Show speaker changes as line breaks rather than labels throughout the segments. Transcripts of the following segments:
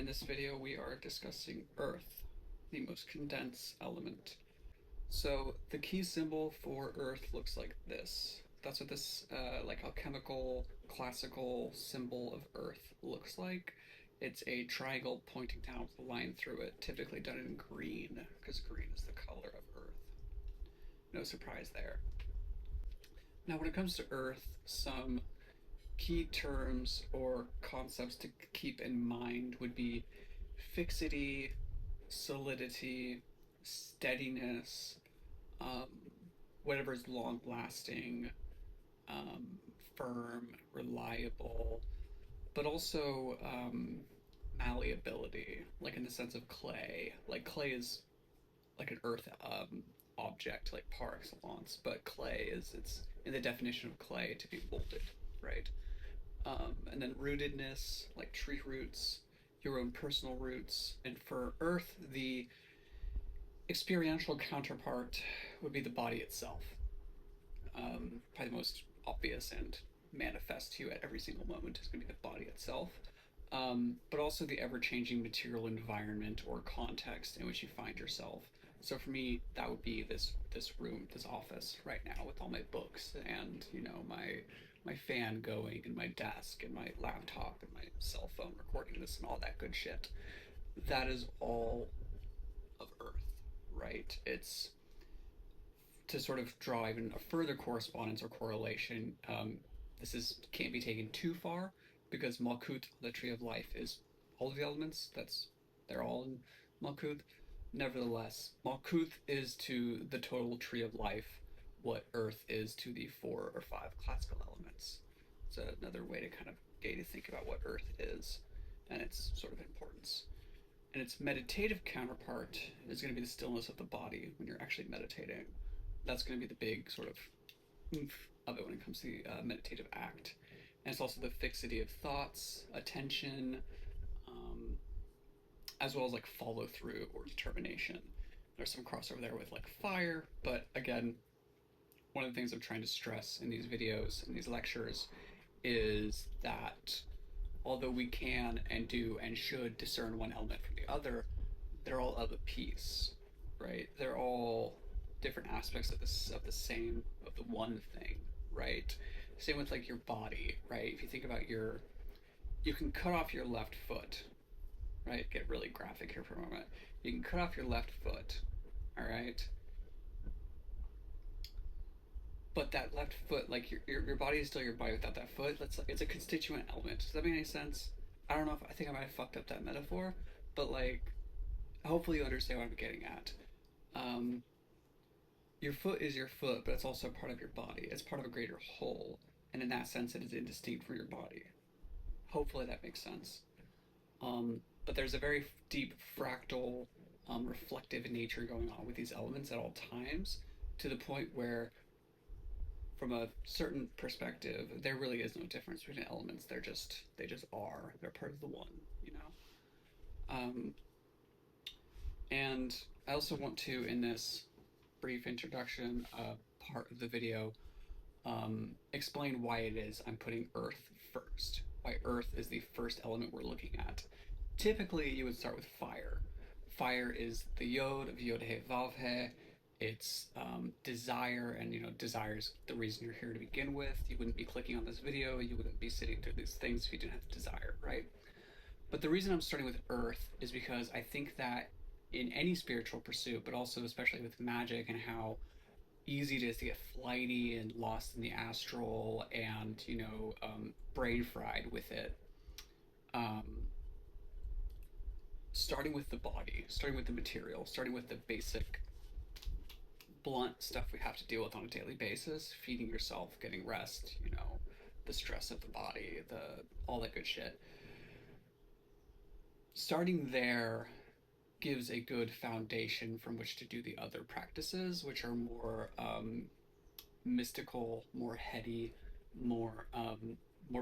In this video, we are discussing Earth, the most condensed element. So the key symbol for Earth looks like this. That's what this like alchemical classical symbol of Earth looks like. It's a triangle pointing down with a line through it, typically done in green, because green is the color of Earth. No surprise there. Now when it comes to Earth, some key terms or concepts to keep in mind would be fixity, solidity, steadiness, um, whatever is long lasting, firm, reliable, but also malleability, like in the sense of clay. Like clay is like an earth object, like par excellence, but clay is it's in the definition of clay to be molded, right? And then rootedness, like tree roots, your own personal roots, and for earth, the experiential counterpart would be the body itself. Probably the most obvious and manifest to you at every single moment is going to be the body itself. But also the ever-changing material environment or context in which you find yourself. So for me, that would be this room, this office right now with all my books and my fan going and my desk and my laptop and my cell phone recording this and all that good shit. That is all of Earth, right? It's to sort of draw even a further correspondence or correlation. This is can't be taken too far because Malkuth, the tree of life, is all of the elements. They're all in Malkuth. Nevertheless, Malkuth is to the total tree of life what Earth is to the 4 or 5 classical elements. It's another way to kind of get you to think about what Earth is and its sort of importance. And its meditative counterpart is going to be the stillness of the body when you're actually meditating. That's going to be the big sort of oomph of it when it comes to the meditative act. And it's also the fixity of thoughts, attention, as well as like follow through or determination. There's some crossover there with like fire, but again, one of the things I'm trying to stress in these videos and these lectures is that although we can and do and should discern one element from the other, they're all of a piece, right? They're all different aspects of the one thing, right? Same with like your body, right? If you think about you can cut off your left foot, right? Get really graphic here for a moment. You can cut off your left foot, all right? But that left foot, like your body is still your body without that foot. It's a constituent element. Does that make any sense? I don't know if I think I might have fucked up that metaphor, but like, hopefully you understand what I'm getting at. Um, your foot is your foot, but it's also part of your body. It's part of a greater whole, and in that sense, it is indistinct from your body. Hopefully that makes sense. But there's a very deep fractal, reflective nature going on with these elements at all times, to the point where from a certain perspective, there really is no difference between elements. They just are. They're part of the one, you know. And I also want to, in this brief introduction part of the video, explain why it is I'm putting Earth first. Why Earth is the first element we're looking at. Typically, you would start with fire. Fire is the yod of yod he vav he. It's desire, and desire is the reason you're here to begin with. You wouldn't be clicking on this video, you wouldn't be sitting through these things if you didn't have desire, right? But the reason I'm starting with Earth is because I think that in any spiritual pursuit, but also especially with magic and how easy it is to get flighty and lost in the astral and brain fried with it. Um, Starting with the body, starting with the material, starting with the basic blunt stuff we have to deal with on a daily basis, feeding yourself, getting rest, the stress of the body, all that good shit. Starting there gives a good foundation from which to do the other practices, which are more mystical, more heady, more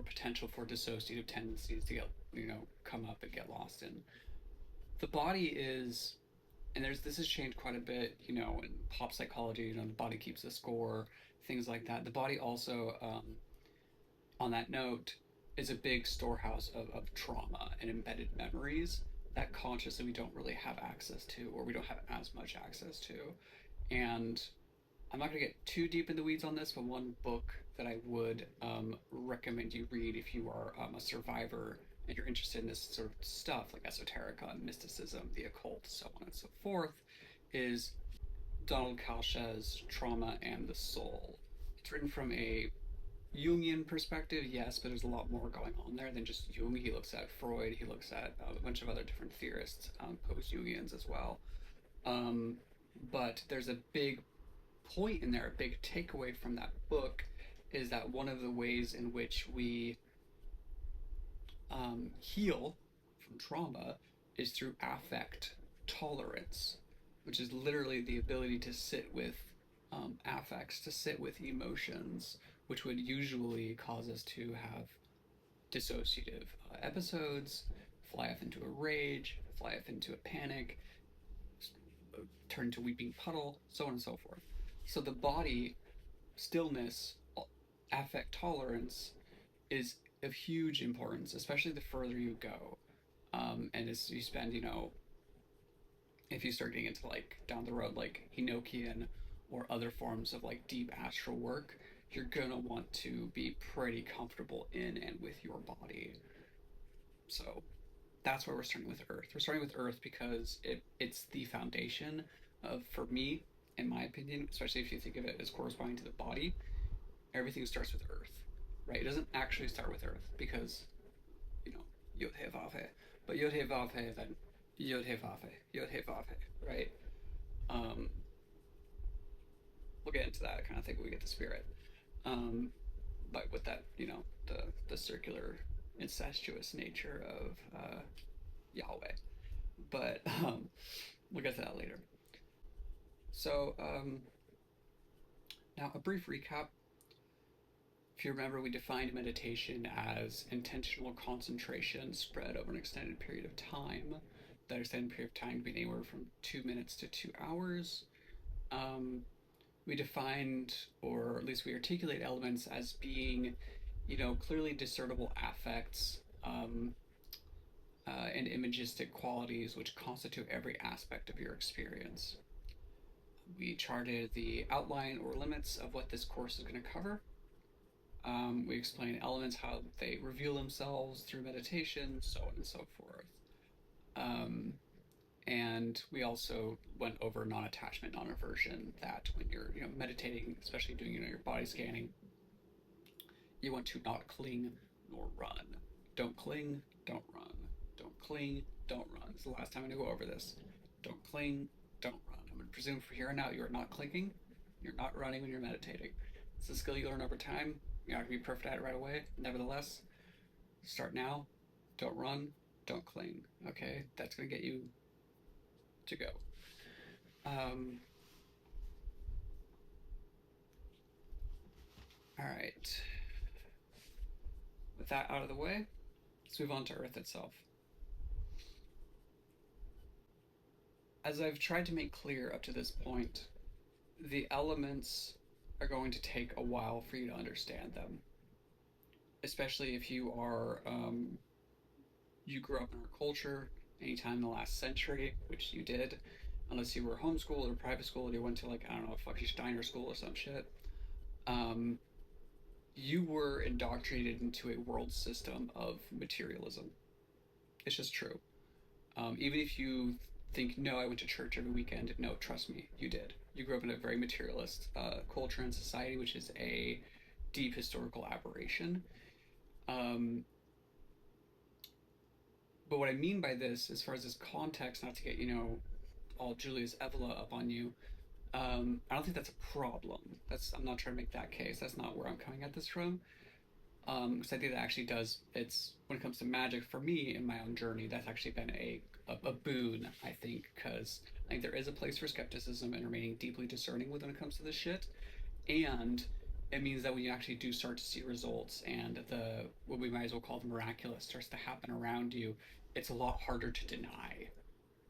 potential for dissociative tendencies to get come up and get lost in. The body is, and this has changed quite a bit, in pop psychology. The body keeps the score, things like that. The body also, on that note, is a big storehouse of trauma and embedded memories that consciously we don't really have access to, or we don't have as much access to. And I'm not going to get too deep in the weeds on this, but one book that I would recommend you read if you are a survivor and you're interested in this sort of stuff like esoterica and mysticism, the occult, so on and so forth, is Donald Kalsh's Trauma and the Soul. It's written from a Jungian perspective, yes, but there's a lot more going on there than just Jung. He looks at Freud, he looks at a bunch of other different theorists, post Jungians as well. Um, but there's a big point in there, a big takeaway from that book is that one of the ways in which we heal from trauma is through affect tolerance, which is literally the ability to sit with affects, to sit with emotions, which would usually cause us to have dissociative episodes, fly off into a rage, fly off into a panic, turn to weeping puddle, so on and so forth. So the body, stillness, affect tolerance is of huge importance, especially the further you go. And as you spend, if you start getting into like down the road, like Enochian or other forms of like deep astral work, you're gonna want to be pretty comfortable in and with your body. So that's why we're starting with Earth. We're starting with Earth because it's the foundation of, for me, in my opinion, especially if you think of it as corresponding to the body, everything starts with Earth, right? It doesn't actually start with Earth because, Yod He Vav He, but Yod He Vav He, then Yod He Vav He, Yod He Vav He, right? Um, we'll get into that kind of thing when we get the spirit. But with that, the circular, incestuous nature of Yahweh. But we'll get to that later. So now a brief recap. If you remember, we defined meditation as intentional concentration spread over an extended period of time. That extended period of time being anywhere from 2 minutes to 2 hours. We defined, or at least we articulate elements as being, clearly discernible affects and imagistic qualities which constitute every aspect of your experience. We charted the outline or limits of what this course is going to cover. We explain elements, how they reveal themselves through meditation, so on and so forth. And we also went over non-attachment, non-aversion, that when you're meditating, especially doing your body scanning, you want to not cling nor run. Don't cling, don't run. Don't cling, don't run. This is the last time I'm going to go over this. Don't cling, don't run. I'm going to presume from here on out you are not clinging, you're not running when you're meditating. It's a skill you learn over time. You're not going to be perfect at it right away. Nevertheless, start now. Don't run, don't cling. Okay? That's going to get you to go. All right. With that out of the way, let's move on to Earth itself. As I've tried to make clear up to this point, the elements are going to take a while for you to understand them. Especially if you are, you grew up in our culture anytime in the last century, which you did, unless you were homeschooled or private school, or you went to like, I don't know, fucking Steiner school or some shit. You were indoctrinated into a world system of materialism. It's just true. Even if you think, no, I went to church every weekend, no, trust me, you did. You grew up in a very materialist culture and society, which is a deep historical aberration. But what I mean by this, as far as this context, not to get, all Julius Evola up on you, I don't think that's a problem. I'm not trying to make that case. That's not where I'm coming at this from. Because I think that actually does, it's, when it comes to magic, for me, in my own journey, that's actually been a boon, I think, because I think there is a place for skepticism and remaining deeply discerning when it comes to this shit. And it means that when you actually do start to see results and what we might as well call the miraculous starts to happen around you, it's a lot harder to deny,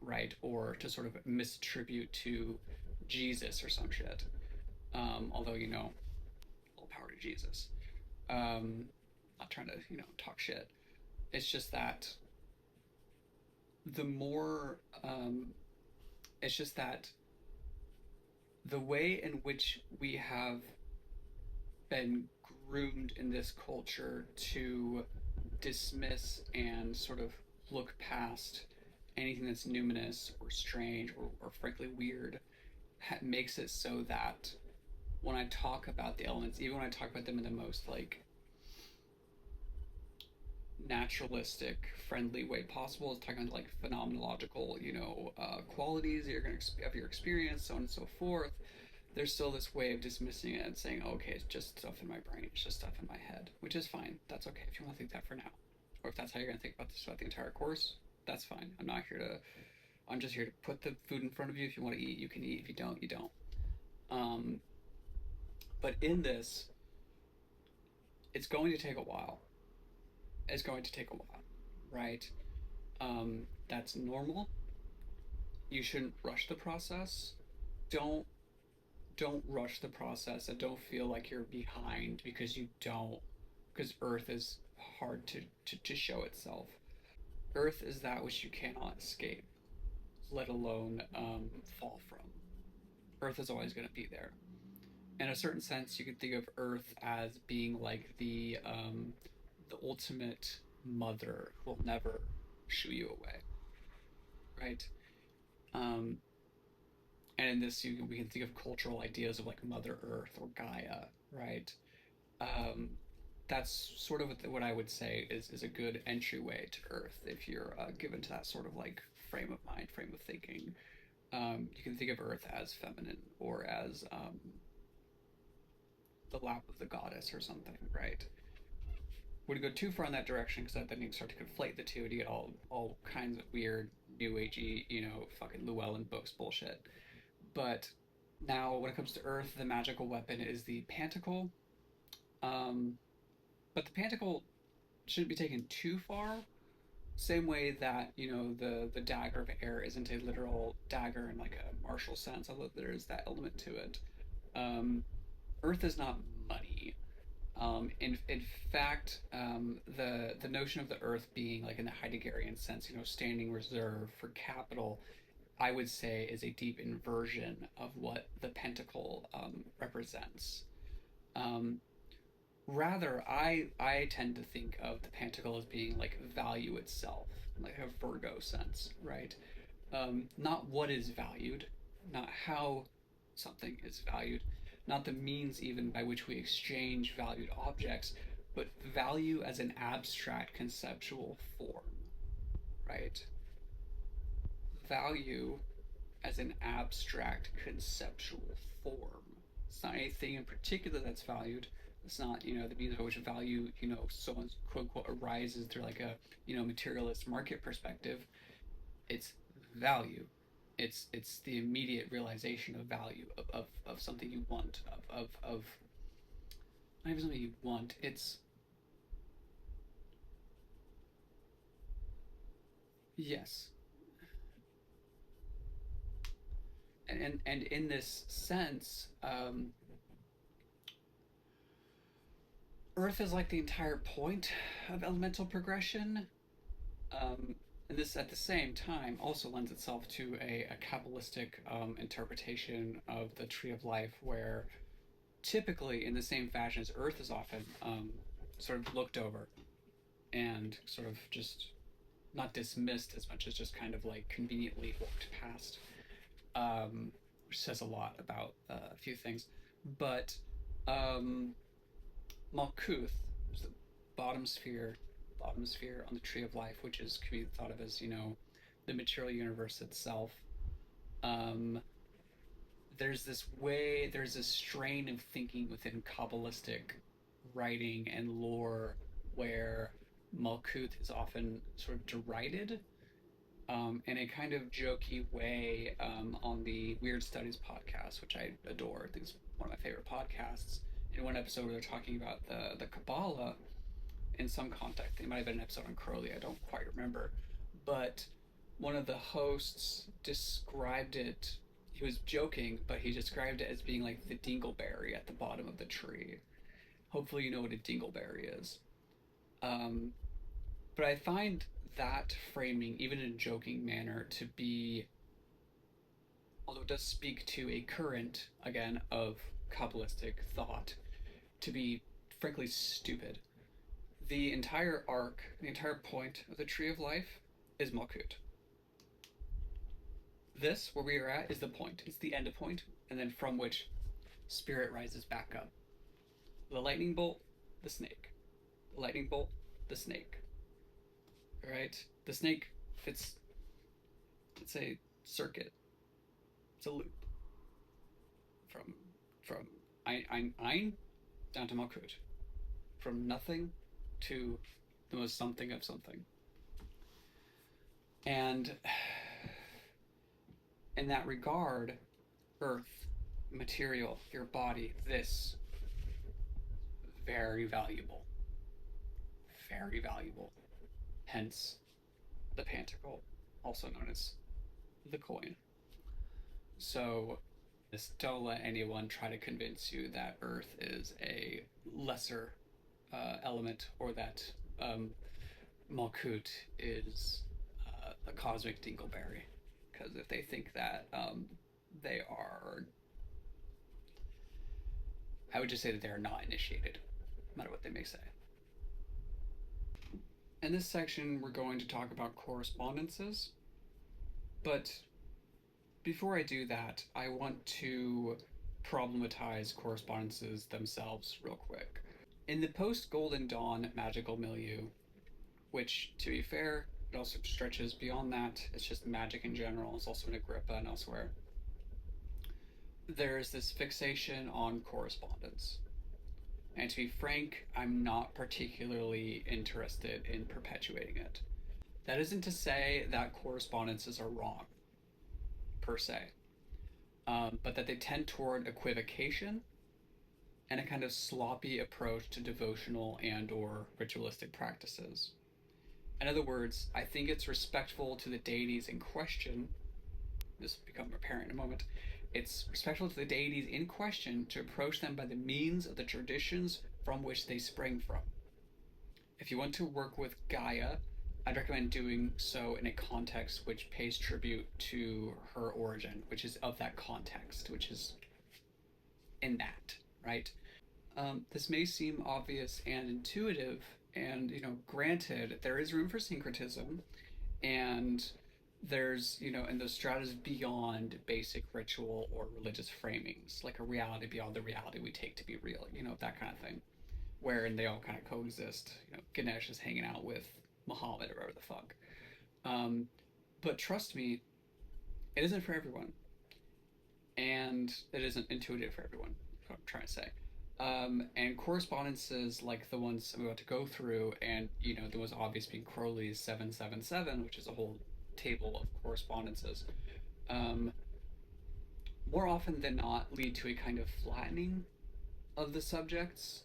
right? Or to sort of misattribute to Jesus or some shit. Although, all power to Jesus. Not trying to, talk shit. It's just that the more it's just that the way in which we have been groomed in this culture to dismiss and sort of look past anything that's numinous or strange or frankly weird makes it so that when I talk about the elements, even when I talk about them in the most like naturalistic, friendly way possible, is talking about like phenomenological, qualities that you're going to have your experience, so on and so forth. There's still this way of dismissing it and saying, oh, okay, it's just stuff in my brain, it's just stuff in my head, which is fine. That's okay if you want to think that for now, or if that's how you're going to think about this throughout the entire course. That's fine. I'm not here to. I'm just here to put the food in front of you. If you want to eat, you can eat. If you don't, you don't. Um, but in this, it's going to take a while. It's going to take a while, right? That's normal. You shouldn't rush the process. Don't don't rush the process and don't feel like you're behind because you don't, because Earth is hard to show itself. Earth is that which you cannot escape, let alone fall from. Earth is always going to be there. In a certain sense, you can think of Earth as being like the ultimate mother who will never shoo you away, right? Um, and in this, we can think of cultural ideas of like Mother Earth or Gaia, right? Um, that's sort of what I would say is a good entryway to Earth if you're given to that sort of like frame of mind, frame of thinking. You can think of Earth as feminine or as the lap of the goddess or something, right? Would go too far in that direction because then you start to conflate the two to get all kinds of weird new agey, fucking Llewellyn books bullshit. But now, when it comes to Earth, the magical weapon is the Pantacle. Um, but the Pantacle shouldn't be taken too far. Same way that the dagger of air isn't a literal dagger in like a martial sense, although there is that element to it. Um, Earth is not money. In fact, the notion of the Earth being like in the Heideggerian sense, standing reserve for capital, I would say is a deep inversion of what the pentacle represents. Um, Rather, I tend to think of the pentacle as being like value itself, like a Virgo sense, right? Not what is valued, not how something is valued, not the means even by which we exchange valued objects, but value as an abstract conceptual form, right? Value as an abstract conceptual form. It's not anything in particular that's valued. It's not, the means by which value, someone's quote unquote arises through like a, materialist market perspective. It's value. It's the immediate realization of value of something you want, of not even something you want. It's yes. And in this sense, Earth is like the entire point of elemental progression. Um, and this, at the same time, also lends itself to a Kabbalistic interpretation of the Tree of Life, where typically, in the same fashion as Earth is often sort of looked over and sort of just not dismissed as much as just kind of like conveniently walked past, which says a lot about a few things. But um, Malkuth, the bottom sphere, bottom sphere on the Tree of Life, which is can be thought of as the material universe itself. Um, there's this strain of thinking within Kabbalistic writing and lore where Malkuth is often sort of derided in a kind of jokey way on the Weird Studies podcast, which I adore. I think it's one of my favorite podcasts. In one episode, where they're talking about the Kabbalah in some context. It might have been an episode on Crowley. I don't quite remember, but one of the hosts described it. He was joking, but he described it as being like the dingleberry at the bottom of the tree. Hopefully, you know what a dingleberry is. Um, but I find that framing, even in a joking manner, to be, although it does speak to a current, again, of Kabbalistic thought, to be frankly stupid. The entire arc, the entire point of the Tree of Life is Malkut. This, where we are at, is the point. It's the end point, and then from which spirit rises back up. The lightning bolt, the snake. The lightning bolt, the snake. Right? The snake fits, it's a circuit. It's a loop. From Ein down to Malkut. From nothing to the most something of something. And in that regard, earth, material, your body, this, very valuable. Very valuable. Hence, the pantacle, also known as the coin. So, just don't let anyone try to convince you that earth is a lesser element, or that Malkut is a cosmic dingleberry. Because if they think that, they are, I would just say that they are not initiated, no matter what they may say. In this section, we're going to talk about correspondences, but before I do that, I want to problematize correspondences themselves real quick. In the post-Golden Dawn magical milieu, which, to be fair, it also stretches beyond that, it's just magic in general, it's also in Agrippa and elsewhere, there's this fixation on correspondence. And to be frank, I'm not particularly interested in perpetuating it. That isn't to say that correspondences are wrong, per se, but that they tend toward equivocation and a kind of sloppy approach to devotional and or ritualistic practices. In other words, I think it's respectful to the deities in question, this will become apparent in a moment, it's respectful to the deities in question to approach them by the means of the traditions from which they spring from. If you want to work with Gaia, I'd recommend doing so in a context which pays tribute to her origin, which is of that context, which is in that, right? This may seem obvious and intuitive, and, granted, there is room for syncretism, and there's, and those stratas beyond basic ritual or religious framings, like a reality beyond the reality we take to be real, that kind of thing, wherein they all kind of coexist. Ganesh is hanging out with Muhammad or whatever the fuck. But trust me, it isn't for everyone. And it isn't intuitive for everyone, is what I'm trying to say. And correspondences like the ones I'm about to go through, and, the most obvious being Crowley's 777, which is a whole table of correspondences, more often than not lead to a kind of flattening of the subjects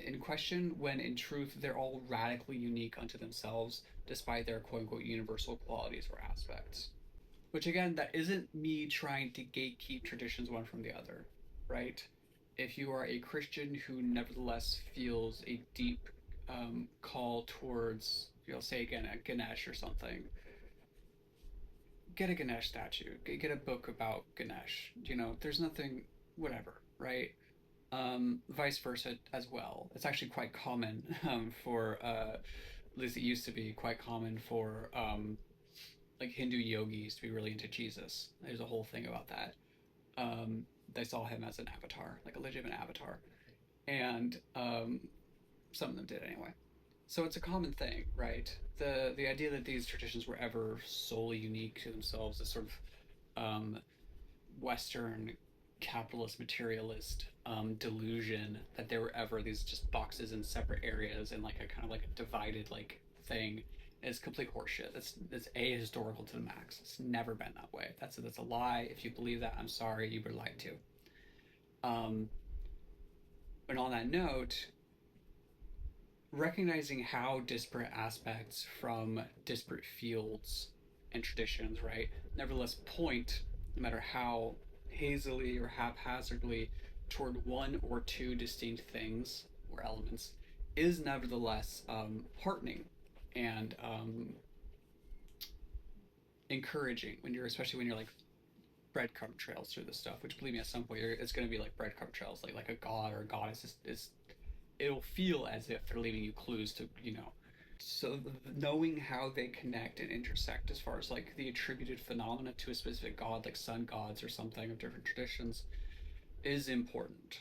in question, when in truth they're all radically unique unto themselves, despite their quote-unquote universal qualities or aspects. Which, again, that isn't me trying to gatekeep traditions one from the other, right? If you are a Christian who nevertheless feels a deep call towards, say again, a Ganesh or something, get a Ganesh statue, get a book about Ganesh. There's nothing, whatever, right? Vice versa as well. It's actually quite common for, at least it used to be quite common for like Hindu yogis to be really into Jesus. There's a whole thing about that. They saw him as an avatar, like a legitimate avatar, and some of them did anyway. So it's a common thing, right? The idea that these traditions were ever solely unique to themselves, this sort of Western capitalist materialist delusion that there were ever these just boxes in separate areas and like a kind of like a divided like thing, is complete horseshit. That's ahistorical to the max. It's never been that way. That's a lie. If you believe that, I'm sorry, you were lied to. And on that note, recognizing how disparate aspects from disparate fields and traditions, right, nevertheless point, no matter how hazily or haphazardly, toward one or two distinct things or elements, is nevertheless heartening and encouraging when you're, especially when you're like breadcrumb trails through this stuff. Which, believe me, at some point it's going to be like breadcrumb trails, like a god or a goddess is it'll feel as if they're leaving you clues to, you know. So knowing how they connect and intersect as far as like the attributed phenomena to a specific god, like sun gods or something of different traditions, is important.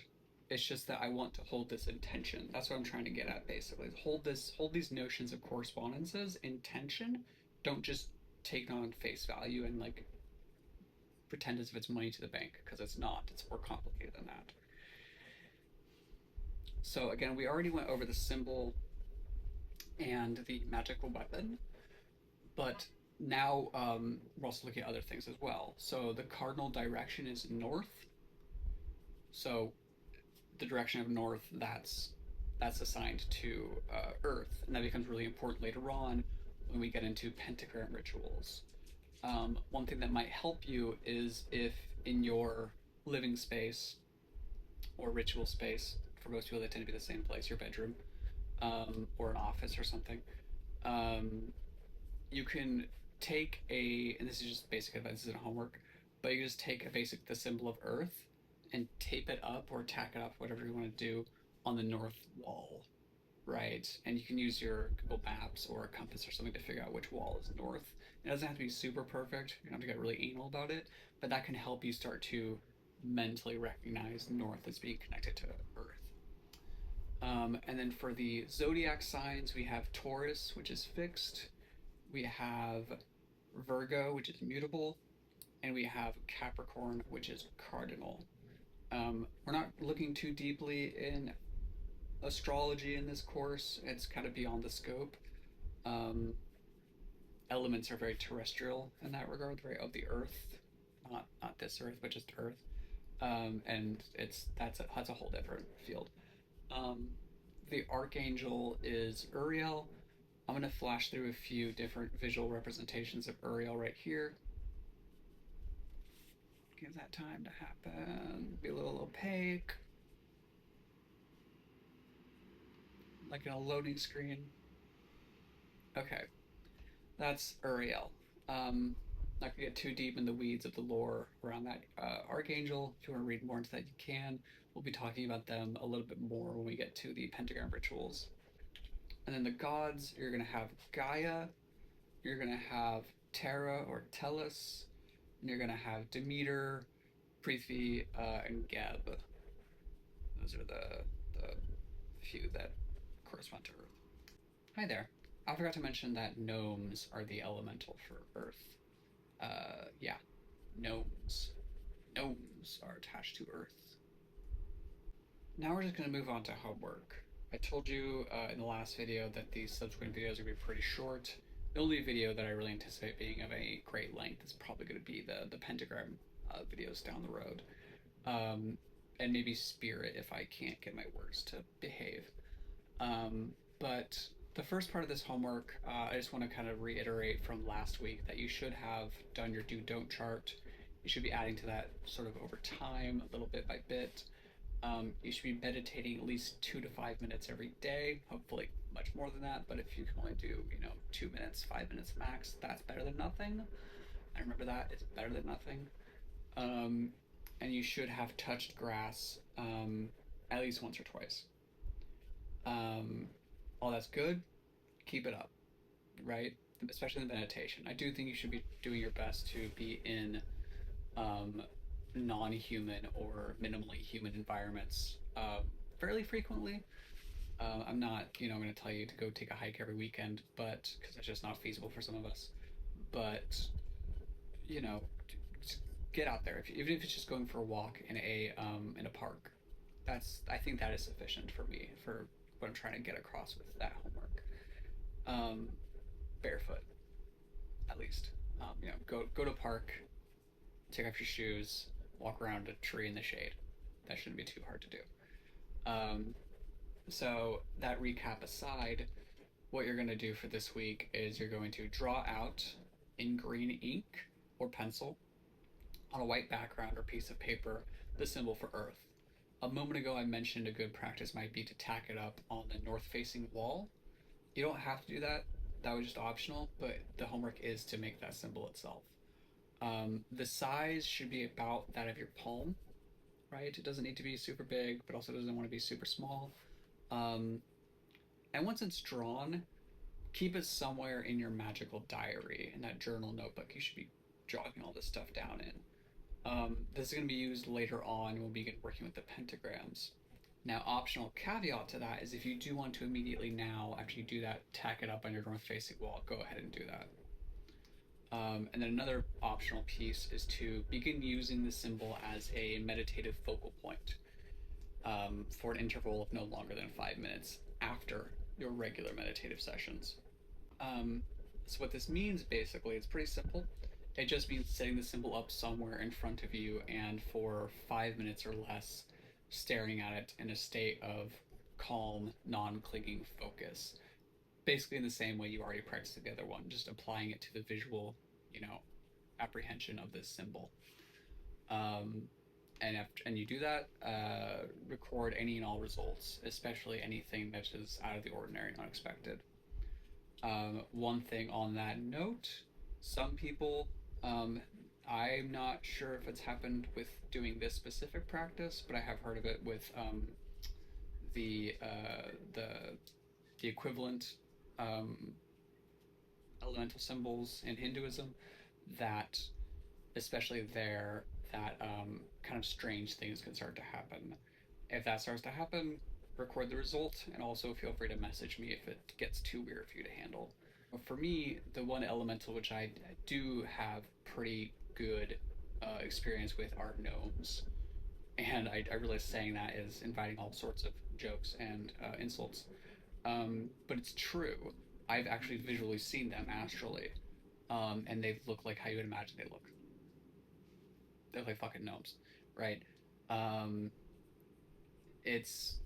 It's just that I want to hold this in tension. That's what I'm trying to get at basically. Hold these notions of correspondences in tension. Don't just take it on face value and like pretend as if it's money to the bank, because it's not. It's more complicated than that. So again, we already went over the symbol and the magical weapon, but now we're also looking at other things as well. So the cardinal direction is north. So the direction of north, that's assigned to Earth, and that becomes really important later on when we get into pentagram rituals. One thing that might help you is if in your living space or ritual space, for most people they tend to be the same place, your bedroom, or an office or something, um, you can take and this is just basic advice, this isn't homework, but you can just take the symbol of Earth and tape it up or tack it up, whatever you want to do, on the north wall, right? And you can use your Google Maps or a compass or something to figure out which wall is north. It doesn't have to be super perfect. You don't have to get really anal about it, but that can help you start to mentally recognize north as being connected to Earth. And then for the zodiac signs, we have Taurus, which is fixed. We have Virgo, which is mutable, and we have Capricorn, which is cardinal. We're not looking too deeply in astrology in this course. It's kind of beyond the scope. Um, Elements are very terrestrial in that regard, right? Of the Earth, not this Earth, but just Earth. And that's a whole different field. Um, the archangel is Uriel. I'm going to flash through a few different visual representations of Uriel right here. Give that time to happen. Be a little opaque. Like in a loading screen. Okay, that's Uriel. Not gonna get too deep in the weeds of the lore around that archangel. If you want to read more into that, you can. We'll be talking about them a little bit more when we get to the pentagram rituals. And then the gods, you're gonna have Gaia, you're gonna have Terra or Tellus, and you're gonna have Demeter, Prithvi, and Geb. Those are the few that correspond to Earth. Hi there. I forgot to mention that gnomes are the elemental for Earth. Yeah, gnomes. Gnomes are attached to Earth. Now we're just going to move on to homework. I told you in the last video that these subsequent videos are going to be pretty short. The only video that I really anticipate being of a great length is probably going to be the pentagram videos down the road. And maybe spirit if I can't get my words to behave. But the first part of this homework, I just want to kind of reiterate from last week that you should have done your do-don't chart. You should be adding to that sort of over time, a little bit by bit. You should be meditating at least 2 to 5 minutes every day, hopefully much more than that, but if you can only do, 2 minutes, 5 minutes max, that's better than nothing. I remember that, it's better than nothing. And you should have touched grass at least once or twice. All that's good, keep it up, right? Especially in the meditation. I do think you should be doing your best to be in non-human or minimally human environments fairly frequently. I'm not, going to tell you to go take a hike every weekend, but because that's just not feasible for some of us. But just get out there. Even if it's just going for a walk in a park, I think that is sufficient for me for what I'm trying to get across with that homework. Barefoot, at least. Go to a park, take off your shoes, walk around a tree in the shade. That shouldn't be too hard to do. So that recap aside, what you're going to do for this week is you're going to draw out in green ink or pencil on a white background or piece of paper the symbol for Earth. A moment ago, I mentioned a good practice might be to tack it up on the north-facing wall. You don't have to do that. that was just optional, but the homework is to make that symbol itself. The size should be about that of your palm, right? It doesn't need to be super big, but also doesn't want to be super small. Um, and once it's drawn, keep it somewhere in your magical diary, in that journal notebook you should be jotting all this stuff down in. This is going to be used later on when we begin working with the pentagrams. Now, optional caveat to that is if you do want to immediately now, after you do that, tack it up on your north facing wall, go ahead and do that. And then another optional piece is to begin using the symbol as a meditative focal point for an interval of no longer than 5 minutes after your regular meditative sessions. So what this means basically, it's pretty simple. It just means setting the symbol up somewhere in front of you and for 5 minutes or less staring at it in a state of calm, non-clinging focus. Basically in the same way you already practiced the other one, just applying it to the visual, apprehension of this symbol. And you do that, record any and all results, especially anything that is out of the ordinary and unexpected. One thing on that note, some people, I'm not sure if it's happened with doing this specific practice, but I have heard of it with the uh, the the equivalent um, elemental symbols in Hinduism that, especially there, that kind of strange things can start to happen. If that starts to happen, record the result and also feel free to message me if it gets too weird for you to handle. For me, the one elemental which I do have pretty good experience with are gnomes. And I realize saying that is inviting all sorts of jokes and insults. But it's true. I've actually visually seen them astrally, and they look like how you would imagine they look. They look like fucking gnomes, right? Um, it's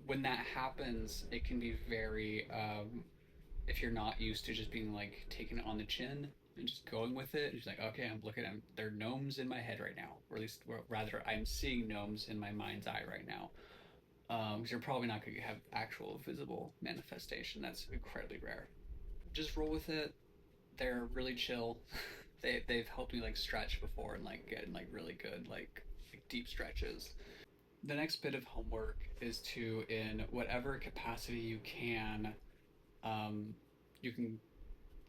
when that happens, it can be very if you're not used to just being like taking it on the chin and just going with it, it's like, okay, I'm looking at them. They're gnomes in my head right now, or at least, or rather, I'm seeing gnomes in my mind's eye right now. Because you're probably not going to have actual visible manifestation. That's incredibly rare. Just roll with it. They're really chill. They've helped me like stretch before and like get in like really good like deep stretches. The next bit of homework is to, in whatever capacity you can, um, you can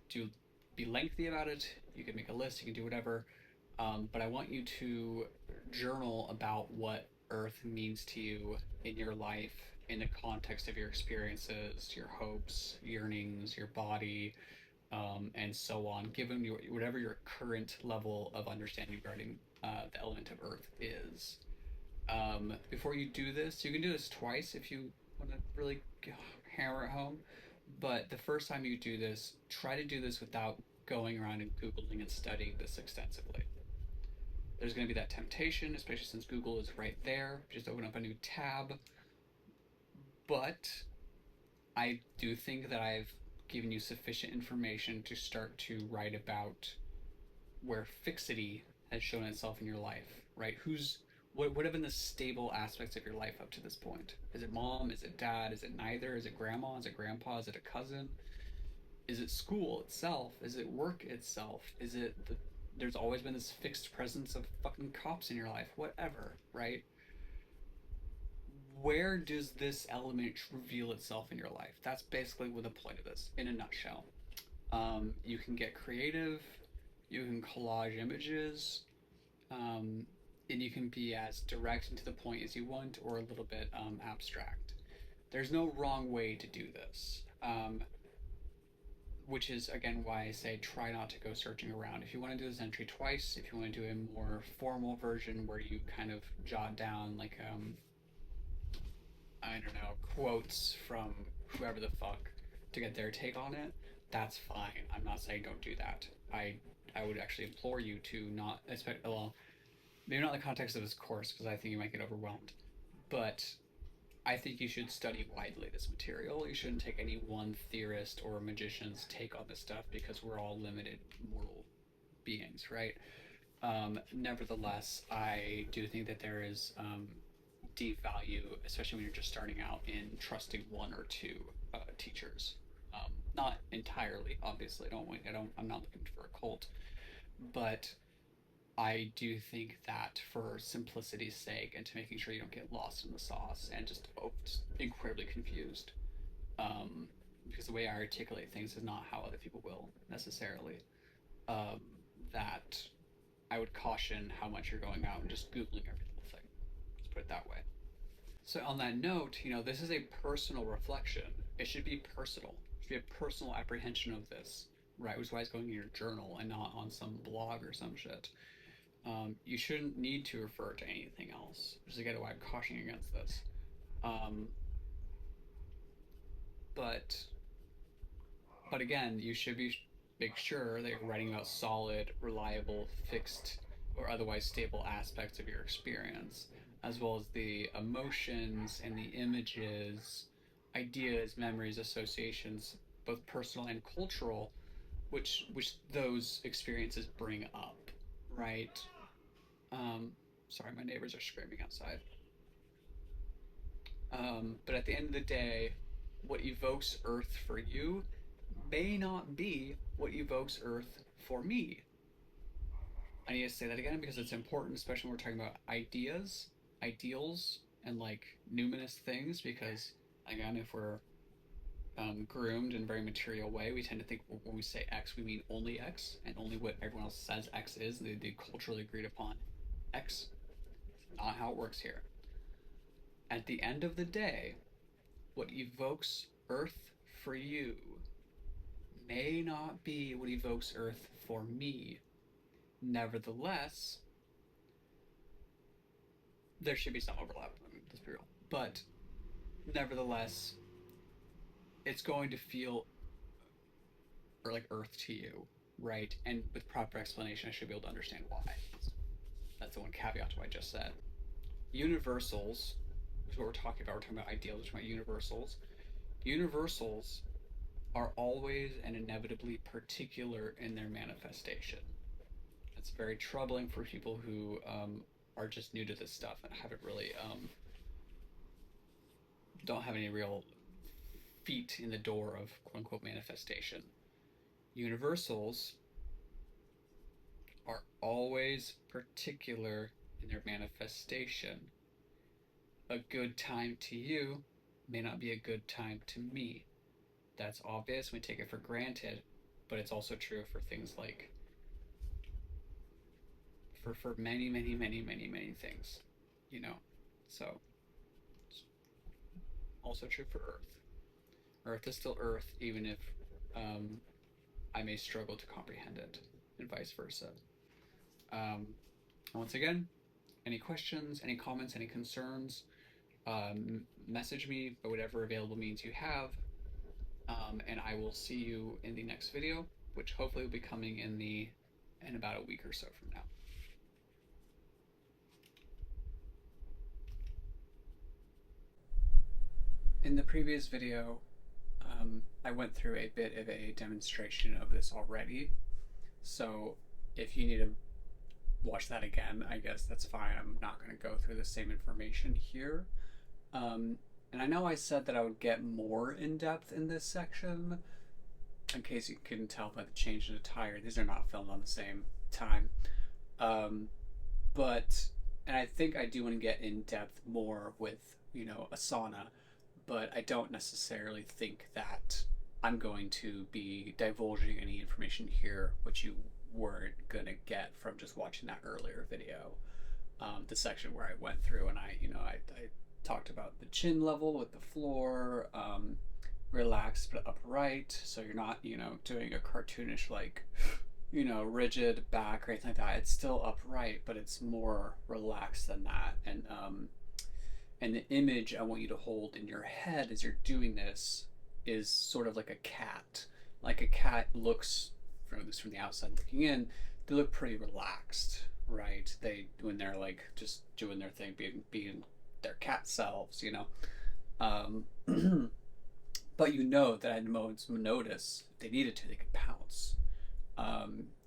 do be lengthy about it. You can make a list. You can do whatever. But I want you to journal about what Earth means to you in your life, in the context of your experiences, your hopes, yearnings, your body, and so on, given whatever your current level of understanding regarding the element of Earth is. Before you do this, you can do this twice if you want to really hammer it home. But the first time you do this, try to do this without going around and Googling and studying this extensively. There's going to be that temptation, especially since Google is right there. Just open up a new tab. But I do think that I've given you sufficient information to start to write about where fixity has shown itself in your life, right? What have been the stable aspects of your life up to this point? Is it mom? Is it dad? Is it neither? Is it grandma? Is it grandpa? Is it a cousin? Is it school itself? Is it work itself? Is it there's always been this fixed presence of fucking cops in your life? Whatever, right? Where does this element reveal itself in your life? That's basically what the point of this, in a nutshell. You can get creative, you can collage images, um, and you can be as direct and to the point as you want, or a little bit abstract. There's no wrong way to do this, which is again why I say try not to go searching around. If you want to do this entry twice, if you want to do a more formal version where you kind of jot down like I don't know, quotes from whoever the fuck to get their take on it, that's fine. I'm not saying don't do that. I would actually implore you to not expect, well, maybe not in the context of this course because I think you might get overwhelmed, but I think you should study widely this material. You shouldn't take any one theorist or magician's take on this stuff because we're all limited mortal beings, right? Nevertheless, I do think that there is deep value, especially when you're just starting out, in trusting one or two teachers. not entirely, obviously. I'm not looking for a cult, but I do think that for simplicity's sake and to making sure you don't get lost in the sauce and just incredibly confused, um, because the way I articulate things is not how other people will necessarily. Um, that I would caution how much you're going out and just googling every little thing. Let's put it that way. So on that note, this is a personal reflection. It should be personal. It should be a personal apprehension of this, right? Which is why it's going in your journal and not on some blog or some shit. You shouldn't need to refer to anything else, which is again why I'm cautioning against this. Um, but but again, you should make sure that you're writing about solid, reliable, fixed, or otherwise stable aspects of your experience, as well as the emotions and the images, ideas, memories, associations, both personal and cultural, which those experiences bring up, right? Um, Sorry, my neighbors are screaming outside. But at the end of the day, what evokes Earth for you may not be what evokes Earth for me. I need to say that again because it's important, especially when we're talking about ideas, ideals, and like numinous things. Because again, if we're groomed in a very material way, we tend to think when we say X, we mean only X and only what everyone else says X is. They culturally agreed upon X. It's not how it works here. At the end of the day, what evokes Earth for you may not be what evokes Earth for me. Nevertheless, there should be some overlap. Let's be real. But nevertheless, it's going to feel like Earth to you, right? And with proper explanation, I should be able to understand why. That's the one caveat to what I just said. Universals is what we're talking about. We're talking about ideals, we're talking about universals. Universals are always and inevitably particular in their manifestation. It's very troubling for people who are just new to this stuff and haven't really don't have any real feet in the door of quote unquote manifestation. Universals are always particular in their manifestation. A good time to you may not be a good time to me. That's obvious. We take it for granted, but it's also true for things like for many, many, many, many, many things, you know. So it's also true for Earth. Earth is still Earth, even if I may struggle to comprehend it, and vice versa. And once again, any questions, any comments, any concerns, message me by whatever available means you have, and I will see you in the next video, which hopefully will be coming in about a week or so from now. In the previous video, I went through a bit of a demonstration of this already, so if you need to watch that again, I guess that's fine. I'm not going to go through the same information here. And I know I said that I would get more in depth in this section. In case you couldn't tell by the change in attire, these are not filmed on the same time. And I think I do want to get in depth more with, Asana, but I don't necessarily think that I'm going to be divulging any information here which you weren't gonna get from just watching that earlier video. The section where I went through and I talked about the chin level with the floor, relaxed but upright, so you're not, doing a cartoonish rigid back or anything like that. It's still upright, but it's more relaxed than that. And the image I want you to hold in your head as you're doing this is sort of like a cat. Like a cat looks, from the outside looking in, they look pretty relaxed, right? When they're like just doing their thing, being their cat selves, but that at moments notice if they needed to, they could pounce.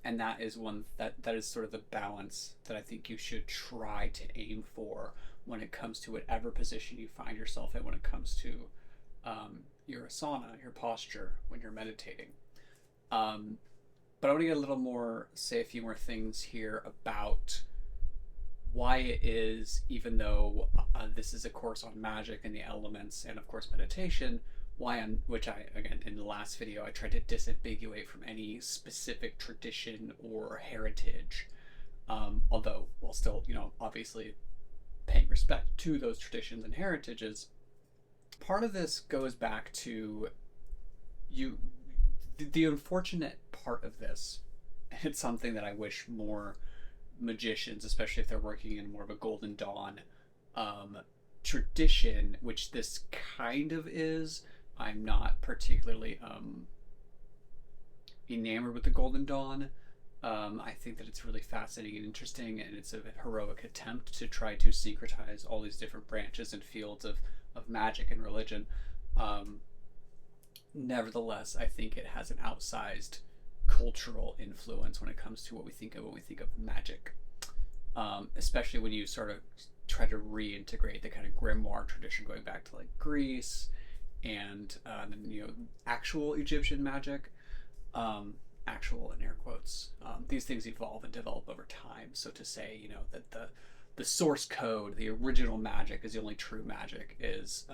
And that is that is sort of the balance that I think you should try to aim for when it comes to whatever position you find yourself in when it comes to your asana, your posture when you're meditating. Um, but I want to get a little more, say a few more things here about why it is, even though this is a course on magic and the elements and of course meditation, which I, again, in the last video, I tried to disambiguate from any specific tradition or heritage, although while still, obviously paying respect to those traditions and heritages. Part of this goes back to you, the unfortunate part of this, and it's something that I wish more magicians, especially if they're working in more of a Golden Dawn tradition, which this kind of is. I'm not particularly enamored with the Golden Dawn. I think that it's really fascinating and interesting, and it's a heroic attempt to try to syncretize all these different branches and fields of magic and religion. Nevertheless, I think it has an outsized cultural influence when it comes to what we think of when we think of magic, especially when you sort of try to reintegrate the kind of grimoire tradition going back to like Greece and actual Egyptian magic. Actual in air quotes. These things evolve and develop over time. So to say, that the source code, the original magic, is the only true magic is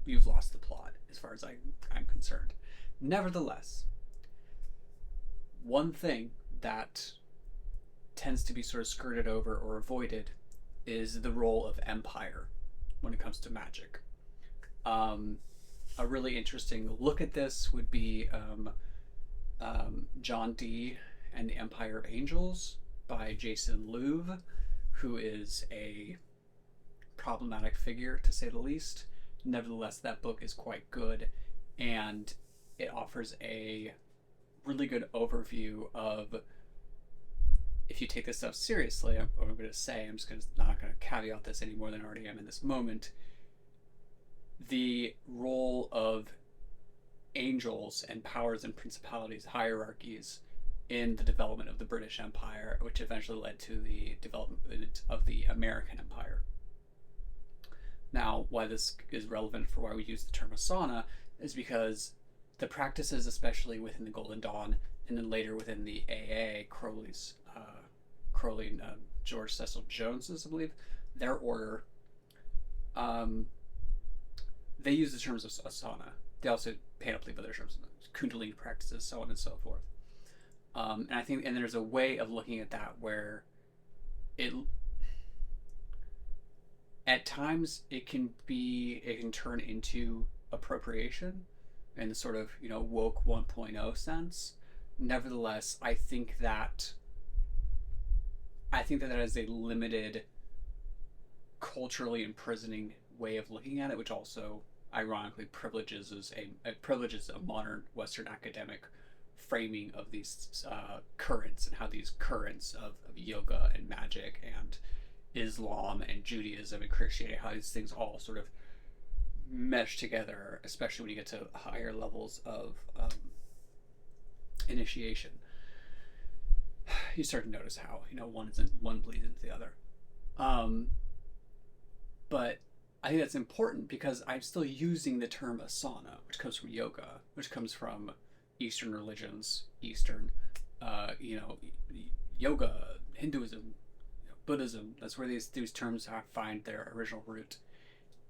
you've lost the plot as far as I'm concerned. Nevertheless, one thing that tends to be sort of skirted over or avoided is the role of empire when it comes to magic. A really interesting look at this would be John Dee and the Empire of Angels by Jason Louv, who is a problematic figure to say the least. Nevertheless, that book is quite good, and it offers a really good overview of, if you take this stuff seriously, what I'm going to say, I'm just not going to caveat this any more than I already am in this moment, the role of angels and powers and principalities, hierarchies, in the development of the British Empire, which eventually led to the development of the American Empire. Now, why this is relevant for why we use the term asana is because the practices, especially within the Golden Dawn, and then later within the AA, Crowley and George Cecil Jones's, I believe, their order, they use the terms of asana. They also panoply of other terms, Kundalini practices, so on and so forth. And I think, and there's a way of looking at that where at times it can turn into appropriation in the sort of, woke 1.0 sense. Nevertheless, I think that is a limited, culturally imprisoning way of looking at it, which also ironically privileges a modern Western academic framing of these currents, and how these currents of yoga and magic and Islam and Judaism and Christianity, how these things all sort of mesh together, especially when you get to higher levels of initiation. You start to notice how one bleeds into the other. But I think that's important because I'm still using the term asana, which comes from yoga, which comes from Eastern religions, yoga, Hinduism, Buddhism. That's where these terms find their original root.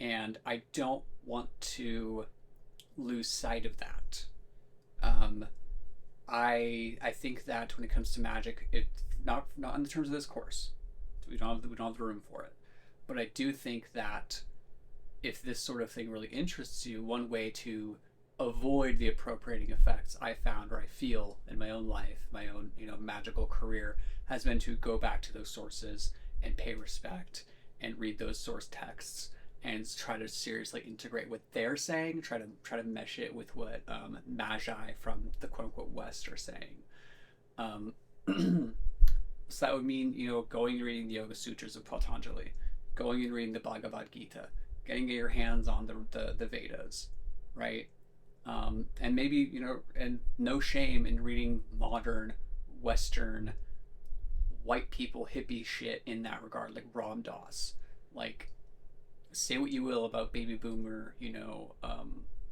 And I don't want to lose sight of that. I think that when it comes to magic, it not in the terms of this course, we don't have the room for it. But I do think that if this sort of thing really interests you, one way to avoid the appropriating effects I found, or I feel in my own life, my own magical career, has been to go back to those sources and pay respect and read those source texts and try to seriously integrate what they're saying, try to mesh it with what magi from the quote-unquote West are saying. So that would mean, going and reading the Yoga Sutras of Patanjali, going and reading the Bhagavad Gita, getting your hands on the Vedas, right? And maybe, and no shame in reading modern Western white people hippie shit in that regard, like Ram Dass. Like, say what you will about baby boomer,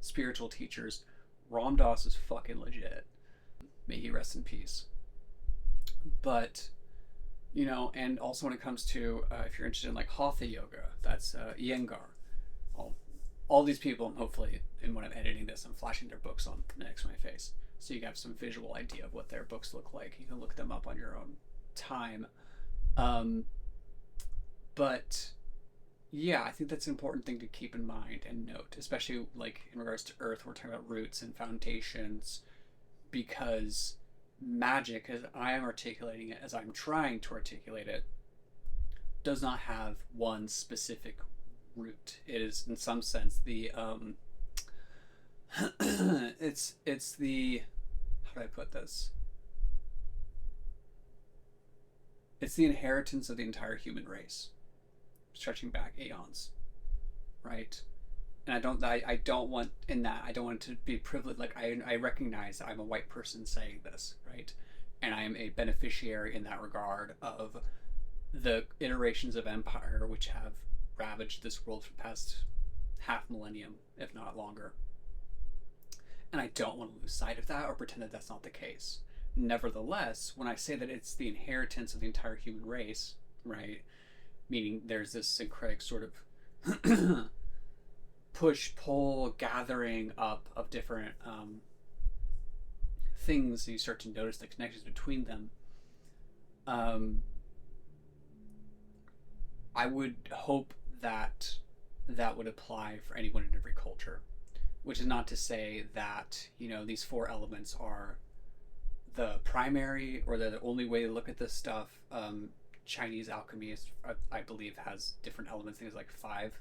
spiritual teachers. Ram Dass is fucking legit. May he rest in peace. But, you know, and also when it comes to, if you're interested in like Hatha yoga, that's Iyengar. All these people, hopefully, and when I'm editing this, I'm flashing their books on next to my face. So you have some visual idea of what their books look like. You can look them up on your own time. But yeah, I think that's an important thing to keep in mind and note, especially like in regards to Earth, we're talking about roots and foundations, because magic, as I am articulating it, as I'm trying to articulate it, does not have one specific root. It is, in some sense, the it's the, how do I put this? It's the inheritance of the entire human race, stretching back aeons, right? And I don't want in that, I don't want it to be privileged. Like I recognize I'm a white person saying this, right? And I am a beneficiary in that regard of the iterations of empire which have ravaged this world for the past half millennium, if not longer. And I don't want to lose sight of that or pretend that that's not the case. Nevertheless, when I say that it's the inheritance of the entire human race, right, meaning there's this syncretic sort of push, pull, gathering up of different things, you start to notice the connections between them. I would hope that that would apply for anyone in every culture, which is not to say that, you know, these four elements are the primary or the only way to look at this stuff. Chinese alchemy, I believe, has different elements. Things like five,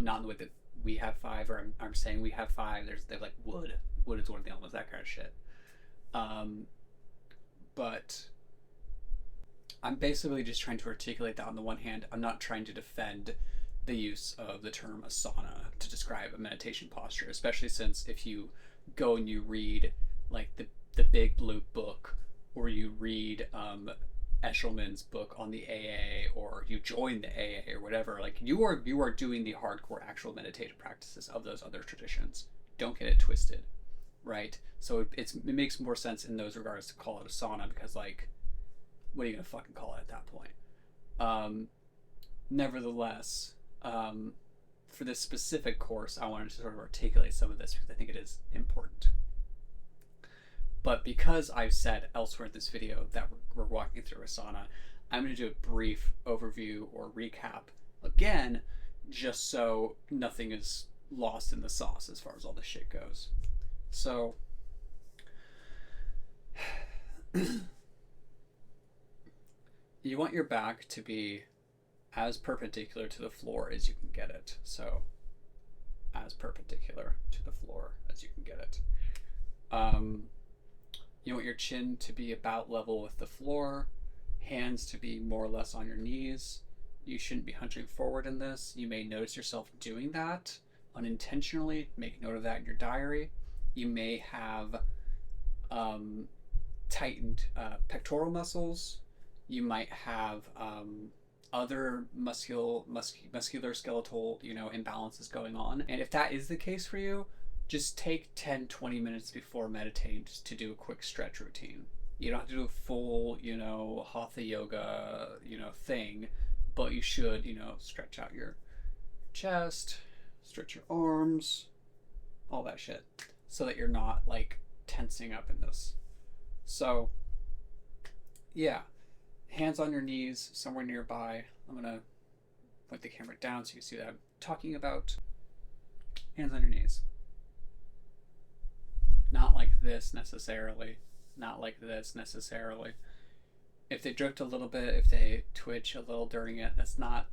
not in the way that we have five, or I'm saying we have five. They have like wood. Wood is one of the elements, that kind of shit. But I'm basically just trying to articulate that on the one hand. I'm not trying to defend the use of the term asana to describe a meditation posture, especially since if you go and you read like the Big Blue Book, or you read Eshelman's book on the AA, or you join the AA or whatever, like you are doing the hardcore actual meditative practices of those other traditions. Don't get it twisted, right? So it makes more sense in those regards to call it asana, because like, what are you gonna fucking call it at that point? Nevertheless, for this specific course, I wanted to sort of articulate some of this because I think it is important. But because I've said elsewhere in this video that we're walking through asana, I'm going to do a brief overview or recap again, just so nothing is lost in the sauce as far as all this shit goes. So, you want your back to be as perpendicular to the floor as you can get it. So, as perpendicular to the floor as you can get it. You want your chin to be about level with the floor, hands to be more or less on your knees. You shouldn't be hunching forward in this. You may notice yourself doing that unintentionally. Make note of that in your diary. You may have tightened pectoral muscles. You might have other muscular skeletal, you know, imbalances going on. And if that is the case for you, just take 10-20 minutes before meditating just to do a quick stretch routine. You don't have to do a full, you know, hatha yoga, you know, thing, but you should, you know, stretch out your chest, stretch your arms, all that shit, so that you're not like tensing up in this. So yeah, hands on your knees somewhere nearby. I'm gonna point the camera down so you can see what I'm talking about. Hands on your knees. Not like this necessarily. Not like this necessarily. If they drift a little bit, if they twitch a little during it, that's not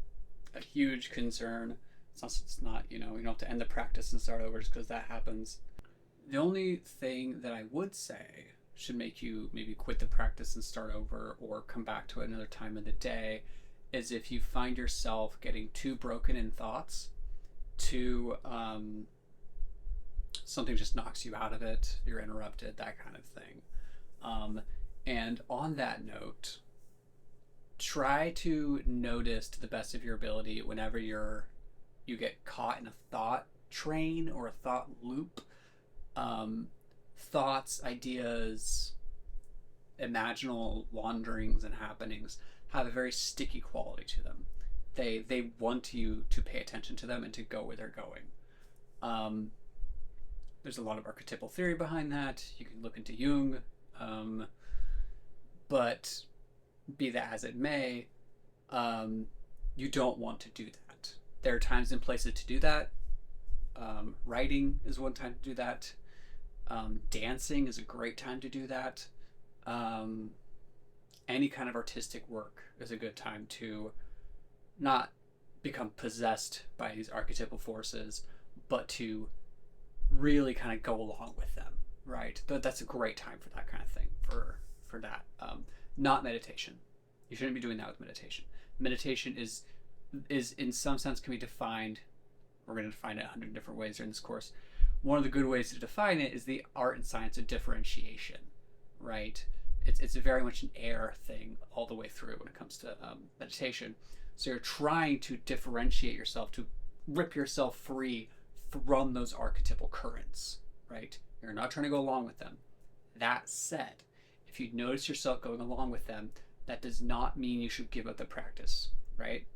a huge concern. It's not, you know, you don't have to end the practice and start over just because that happens. The only thing that I would say should make you maybe quit the practice and start over or come back to it another time in the day is if you find yourself getting too broken in thoughts, too something just knocks you out of it, you're interrupted, that kind of thing. And on that note, try to notice to the best of your ability whenever you get caught in a thought, train or a thought loop. Um, Thoughts, ideas, imaginal wanderings and happenings have a very sticky quality to them. They want you to pay attention to them and to go where they're going. Um, there's a lot of archetypal theory behind that. You can look into Jung, um, but be that as it may, you don't want to do that. There are times and places to do that. Writing is one time to do that. Dancing is a great time to do that. Um, any kind of artistic work is a good time to not become possessed by these archetypal forces, but to really kind of go along with them, right? That's a great time for that kind of thing, for that. Not meditation. You shouldn't be doing that with meditation. Meditation is in some sense can be defined. We're going to define it 100 different ways during this course. One of the good ways to define it is the art and science of differentiation, right? It's very much an air thing all the way through when it comes to meditation. So you're trying to differentiate yourself, to rip yourself free from those archetypal currents, right? You're not trying to go along with them. That said, if you notice yourself going along with them, that does not mean you should give up the practice, right?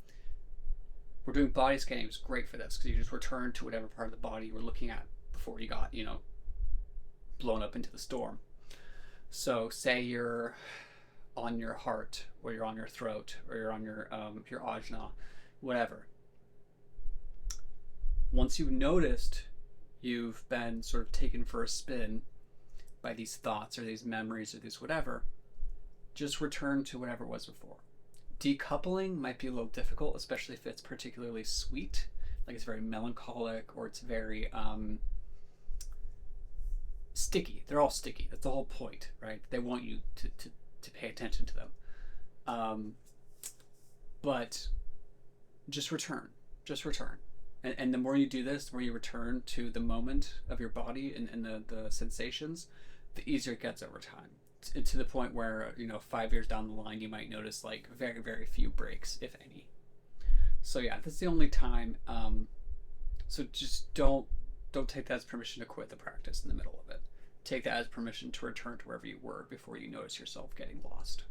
We're doing body scanning. It's great for this because you just return to whatever part of the body you were looking at before you got, blown up into the storm. So say you're on your heart, or you're on your throat, or you're on your ajna, whatever. Once you've noticed you've been sort of taken for a spin by these thoughts or these memories or these whatever, just return to whatever it was before. Decoupling might be a little difficult, especially if it's particularly sweet, like it's very melancholic or it's very sticky. They're all sticky. That's the whole point, right? They want you to pay attention to them. But just return. Just return. And the more you do this, the more you return to the moment of your body and the sensations, the easier it gets over time. To the point where, 5 years down the line, you might notice like very, very few breaks, if any. So yeah, that's the only time. So just don't take that as permission to quit the practice in the middle of it. Take that as permission to return to wherever you were before you notice yourself getting lost.